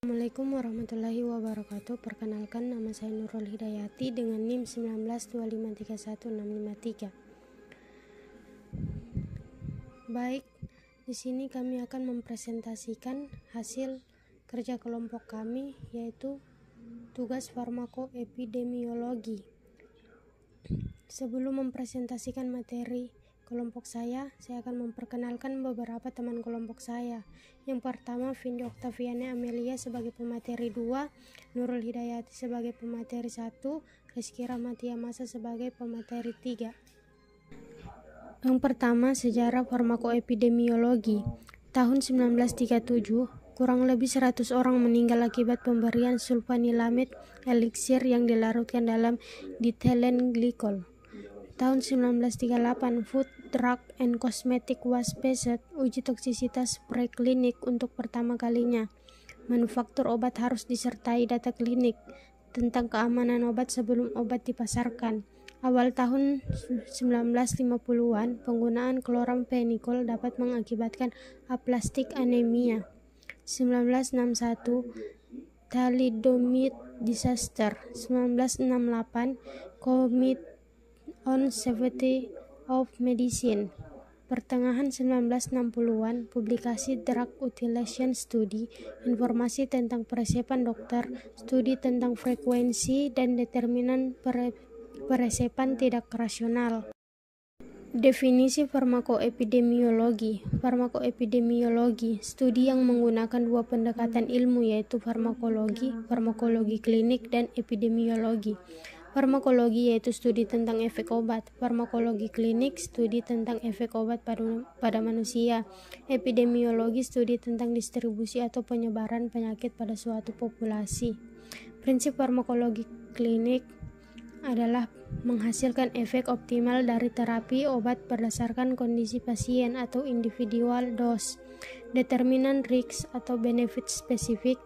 Assalamualaikum warahmatullahi wabarakatuh. Perkenalkan, nama saya Nurul Hidayati dengan NIM 192531653. Baik, di sini kami akan mempresentasikan hasil kerja kelompok kami, yaitu tugas farmakoepidemiologi. Sebelum mempresentasikan materi kelompok saya akan memperkenalkan beberapa teman kelompok saya. Yang pertama, Vindi Oktaviani Amelia sebagai pemateri 2, Nurul Hidayati sebagai pemateri 1, Rizky Rahmatia Masa sebagai pemateri 3. Yang pertama, sejarah farmakoepidemiologi. Tahun 1937, kurang lebih 100 orang meninggal akibat pemberian sulfanilamid eliksir yang dilarutkan dalam diethylene glycol. Tahun 1938, Food, Drug, and Cosmetic was passed, uji toksisitas preklinik untuk pertama kalinya. Manufaktur obat harus disertai data klinik tentang keamanan obat sebelum obat dipasarkan. Awal tahun 1950-an, penggunaan kloramfenikol dapat mengakibatkan aplastik anemia. 1961, thalidomide disaster. 1968, Committee on Safety of Medicine. Pertengahan 1960-an, publikasi Drug Utilization Study, informasi tentang peresepan dokter, studi tentang frekuensi dan determinan peresepan tidak rasional. Definisi farmakoepidemiologi. Farmakoepidemiologi, studi yang menggunakan dua pendekatan ilmu, yaitu farmakologi klinik, dan epidemiologi. Farmakologi yaitu studi tentang efek obat. Farmakologi klinik, studi tentang efek obat pada manusia. Epidemiologi, studi tentang distribusi atau penyebaran penyakit pada suatu populasi. Prinsip farmakologi klinik adalah menghasilkan efek optimal dari terapi obat berdasarkan kondisi pasien atau individual dose, determinan risk atau benefit spesifik,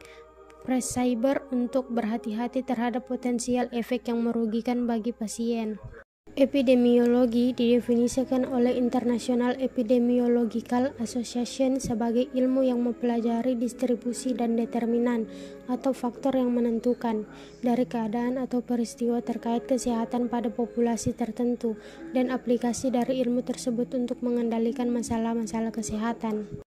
prescriber untuk berhati-hati terhadap potensial efek yang merugikan bagi pasien. Epidemiologi didefinisikan oleh International Epidemiological Association sebagai ilmu yang mempelajari distribusi dan determinan atau faktor yang menentukan dari keadaan atau peristiwa terkait kesehatan pada populasi tertentu dan aplikasi dari ilmu tersebut untuk mengendalikan masalah-masalah kesehatan.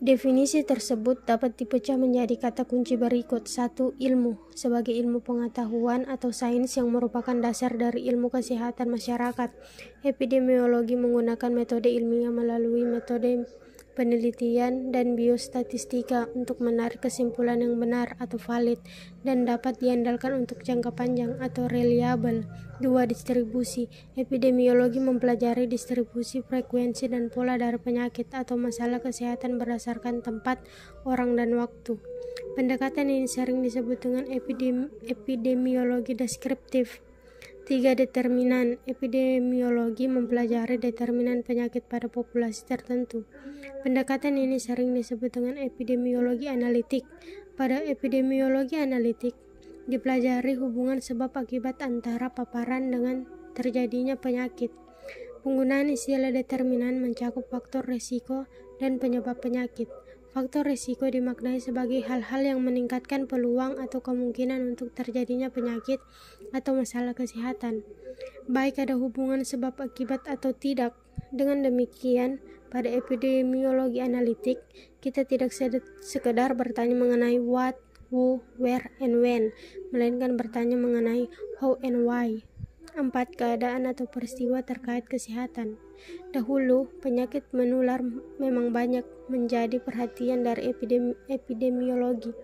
Definisi tersebut dapat dipecah menjadi kata kunci berikut. 1. Ilmu sebagai ilmu pengetahuan atau sains yang merupakan dasar dari ilmu kesehatan masyarakat. Epidemiologi menggunakan metode ilmiah melalui metode penelitian dan biostatistika untuk menarik kesimpulan yang benar atau valid dan dapat diandalkan untuk jangka panjang atau reliable. 2. Distribusi. Epidemiologi mempelajari distribusi, frekuensi, dan pola dari penyakit atau masalah kesehatan berdasarkan tempat, orang, dan waktu. Pendekatan ini sering disebut dengan epidemiologi deskriptif. 3. Determinan. Epidemiologi mempelajari determinan penyakit pada populasi tertentu. Pendekatan ini sering disebut dengan epidemiologi analitik. Pada epidemiologi analitik, dipelajari hubungan sebab akibat antara paparan dengan terjadinya penyakit. Penggunaan istilah determinan mencakup faktor risiko dan penyebab penyakit. Faktor risiko dimaknai sebagai hal-hal yang meningkatkan peluang atau kemungkinan untuk terjadinya penyakit atau masalah kesehatan, baik ada hubungan sebab akibat atau tidak. Dengan demikian, pada epidemiologi analitik, kita tidak sekedar bertanya mengenai what, who, where, and when, melainkan bertanya mengenai how and why. 4. Keadaan atau peristiwa terkait kesehatan. Dahulu, penyakit menular memang banyak menjadi perhatian dari epidemiologi.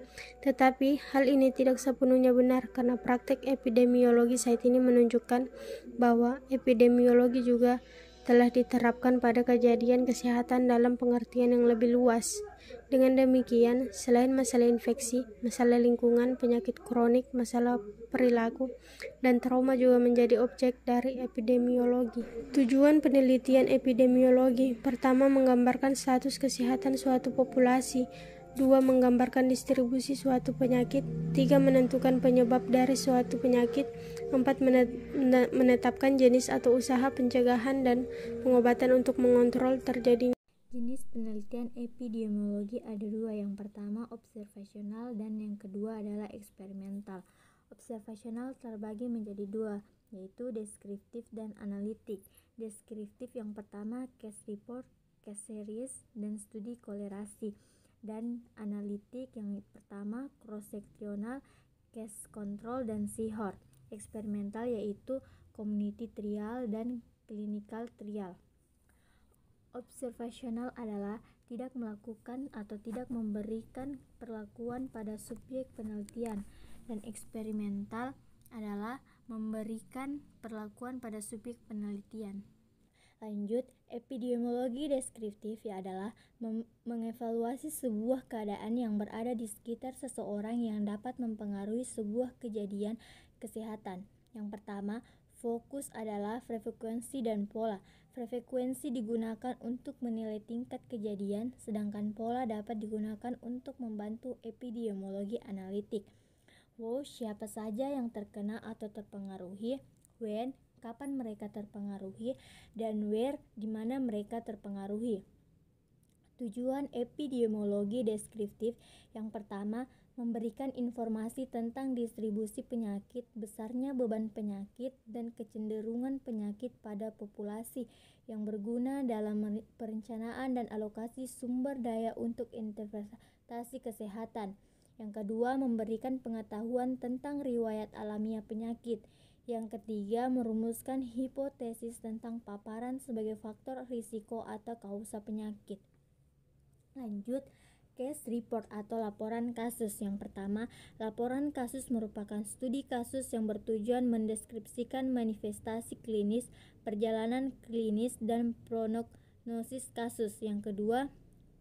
Tetapi, hal ini tidak sepenuhnya benar karena praktek epidemiologi saat ini menunjukkan bahwa epidemiologi juga telah diterapkan pada kejadian kesehatan dalam pengertian yang lebih luas. Dengan demikian, selain masalah infeksi, masalah lingkungan, penyakit kronik, masalah perilaku, dan trauma juga menjadi objek dari epidemiologi. Tujuan penelitian epidemiologi: pertama, menggambarkan status kesehatan suatu populasi. 2. Menggambarkan distribusi suatu penyakit. 3. Menentukan penyebab dari suatu penyakit. 4. Menetapkan jenis atau usaha pencegahan dan pengobatan untuk mengontrol terjadinya Jenis penelitian epidemiologi ada dua, yang pertama observasional dan yang kedua adalah eksperimental. Observasional terbagi menjadi dua, yaitu deskriptif dan analitik. Deskriptif yang pertama case report, case series, dan studi kolerasi. Dan analitik yang pertama cross-sectional, case control, dan cohort. Eksperimental yaitu community trial dan clinical trial. Observasional adalah tidak melakukan atau tidak memberikan perlakuan pada subjek penelitian, dan eksperimental adalah memberikan perlakuan pada subjek penelitian. Lanjut, epidemiologi deskriptif adalah mengevaluasi sebuah keadaan yang berada di sekitar seseorang yang dapat mempengaruhi sebuah kejadian kesehatan. Yang pertama, fokus adalah frekuensi dan pola. Frekuensi digunakan untuk menilai tingkat kejadian, sedangkan pola dapat digunakan untuk membantu epidemiologi analitik. Siapa saja yang terkena atau terpengaruhi, when, kapan mereka terpengaruhi, dan where, di mana mereka terpengaruhi. Tujuan epidemiologi deskriptif yang pertama, memberikan informasi tentang distribusi penyakit, besarnya beban penyakit, dan kecenderungan penyakit pada populasi yang berguna dalam perencanaan dan alokasi sumber daya untuk interpretasi kesehatan. Yang kedua, memberikan pengetahuan tentang riwayat alamiah penyakit. Yang ketiga, merumuskan hipotesis tentang paparan sebagai faktor risiko atau kausa penyakit. Lanjut, case report atau laporan kasus. Yang pertama, laporan kasus merupakan studi kasus yang bertujuan mendeskripsikan manifestasi klinis, perjalanan klinis, dan prognosis kasus. Yang kedua,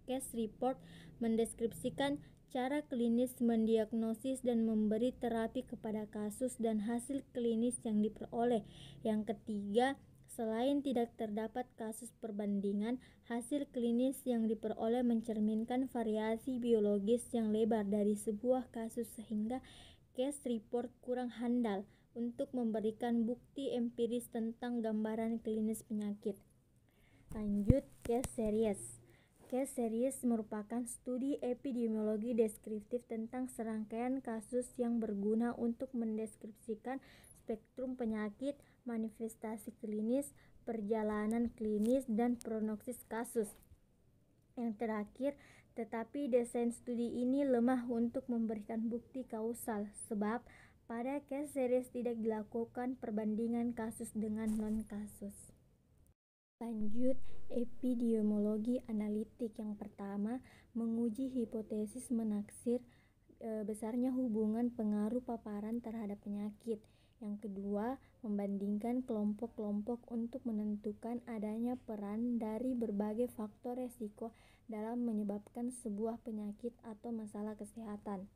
case report mendeskripsikan cara klinis mendiagnosis dan memberi terapi kepada kasus dan hasil klinis yang diperoleh. Yang ketiga, selain tidak terdapat kasus perbandingan, hasil klinis yang diperoleh mencerminkan variasi biologis yang lebar dari sebuah kasus sehingga case report kurang handal untuk memberikan bukti empiris tentang gambaran klinis penyakit. Lanjut, case series. Case series merupakan studi epidemiologi deskriptif tentang serangkaian kasus yang berguna untuk mendeskripsikan spektrum penyakit, manifestasi klinis, perjalanan klinis, dan prognosis kasus. Yang terakhir, tetapi desain studi ini lemah untuk memberikan bukti kausal, sebab pada case series tidak dilakukan perbandingan kasus dengan non-kasus. Lanjut, epidemiologi analitik yang pertama, menguji hipotesis menaksir besarnya hubungan pengaruh paparan terhadap penyakit. Yang kedua, membandingkan kelompok-kelompok untuk menentukan adanya peran dari berbagai faktor resiko dalam menyebabkan sebuah penyakit atau masalah kesehatan.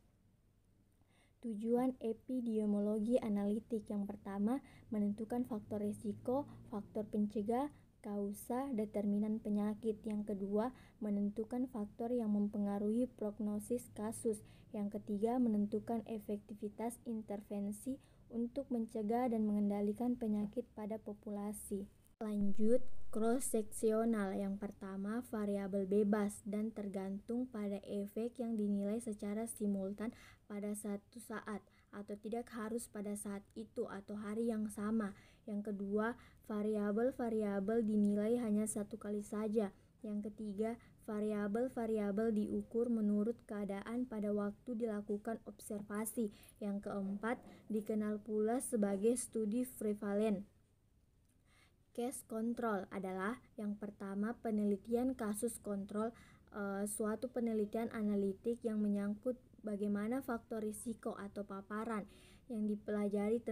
Tujuan epidemiologi analitik yang pertama, menentukan faktor resiko, faktor pencegah, kausa, determinan penyakit. Yang kedua, menentukan faktor yang mempengaruhi prognosis kasus. Yang ketiga, menentukan efektivitas intervensi untuk mencegah dan mengendalikan penyakit pada populasi. Lanjut, cross-seksional. Yang pertama, variabel bebas dan tergantung pada efek yang dinilai secara simultan pada satu saat, atau tidak harus pada saat itu atau hari yang sama. Yang kedua, variabel-variabel dinilai hanya satu kali saja. Yang ketiga, variabel-variabel diukur menurut keadaan pada waktu dilakukan observasi. Yang keempat, dikenal pula sebagai studi prevalen. Case control adalah yang pertama, penelitian kasus kontrol, suatu penelitian analitik yang menyangkut bagaimana faktor risiko atau paparan yang dipelajari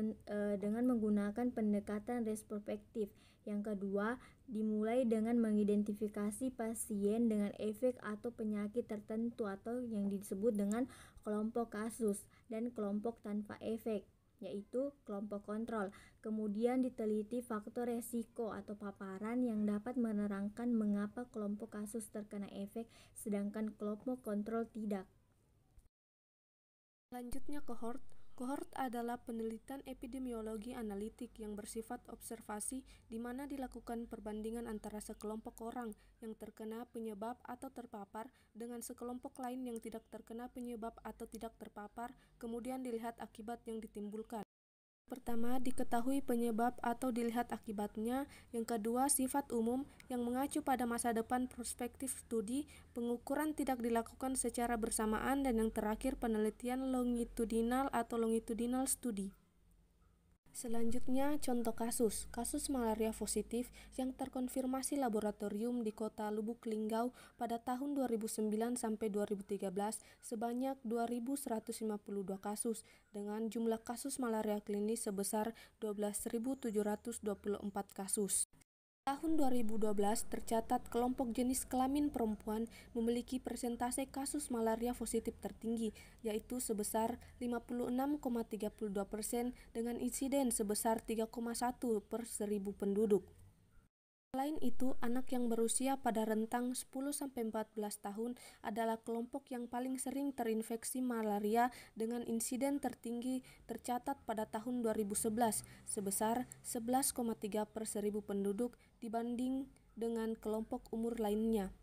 dengan menggunakan pendekatan retrospektif. Yang kedua, dimulai dengan mengidentifikasi pasien dengan efek atau penyakit tertentu atau yang disebut dengan kelompok kasus dan kelompok tanpa efek, yaitu kelompok kontrol. Kemudian diteliti faktor resiko atau paparan yang dapat menerangkan mengapa kelompok kasus terkena efek sedangkan kelompok kontrol tidak. Selanjutnya cohort. Kohort adalah penelitian epidemiologi analitik yang bersifat observasi di mana dilakukan perbandingan antara sekelompok orang yang terkena penyebab atau terpapar dengan sekelompok lain yang tidak terkena penyebab atau tidak terpapar, kemudian dilihat akibat yang ditimbulkan. Pertama, diketahui penyebab atau dilihat akibatnya. Yang kedua, sifat umum yang mengacu pada masa depan prospektif studi. Pengukuran tidak dilakukan secara bersamaan. Dan yang terakhir, penelitian longitudinal atau longitudinal studi. Selanjutnya, contoh kasus malaria positif yang terkonfirmasi laboratorium di kota Lubuk Linggau pada tahun 2009 sampai 2013 sebanyak 2.152 kasus dengan jumlah kasus malaria klinis sebesar 12.724 kasus. Tahun 2012 tercatat kelompok jenis kelamin perempuan memiliki persentase kasus malaria positif tertinggi, yaitu sebesar 56,32% dengan insiden sebesar 3,1 per 1.000 penduduk. Selain itu, anak yang berusia pada rentang 10-14 tahun adalah kelompok yang paling sering terinfeksi malaria dengan insiden tertinggi tercatat pada tahun 2011 sebesar 11,3 per 1.000 penduduk dibanding dengan kelompok umur lainnya.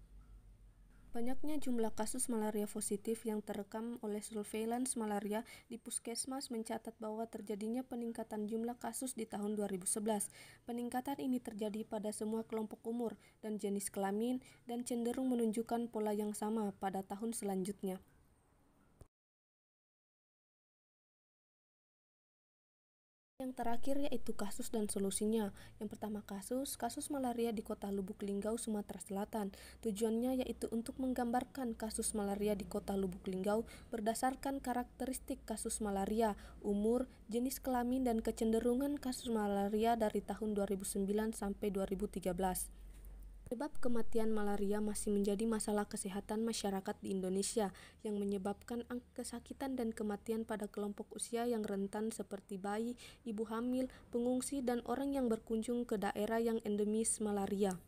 Banyaknya jumlah kasus malaria positif yang terekam oleh surveillance malaria di puskesmas mencatat bahwa terjadinya peningkatan jumlah kasus di tahun 2011. Peningkatan ini terjadi pada semua kelompok umur dan jenis kelamin dan cenderung menunjukkan pola yang sama pada tahun selanjutnya. Yang terakhir yaitu kasus dan solusinya. Yang pertama kasus malaria di kota Lubuk Linggau, Sumatera Selatan. Tujuannya yaitu untuk menggambarkan kasus malaria di kota Lubuk Linggau berdasarkan karakteristik kasus malaria, umur, jenis kelamin, dan kecenderungan kasus malaria dari tahun 2009 sampai 2013. Penyebab kematian malaria masih menjadi masalah kesehatan masyarakat di Indonesia yang menyebabkan angka kesakitan dan kematian pada kelompok usia yang rentan seperti bayi, ibu hamil, pengungsi, dan orang yang berkunjung ke daerah yang endemis malaria.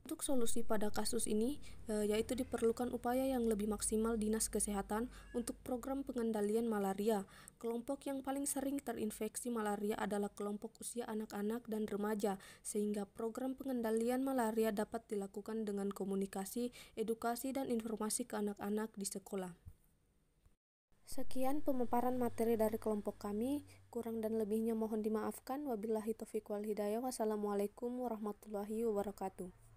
Untuk solusi pada kasus ini, yaitu diperlukan upaya yang lebih maksimal Dinas Kesehatan untuk program pengendalian malaria. Kelompok yang paling sering terinfeksi malaria adalah kelompok usia anak-anak dan remaja, sehingga program pengendalian malaria dapat dilakukan dengan komunikasi, edukasi, dan informasi ke anak-anak di sekolah. Sekian pemaparan materi dari kelompok kami, kurang dan lebihnya mohon dimaafkan. Wabillahi taufiq wal hidayah. Wassalamualaikum warahmatullahi wabarakatuh.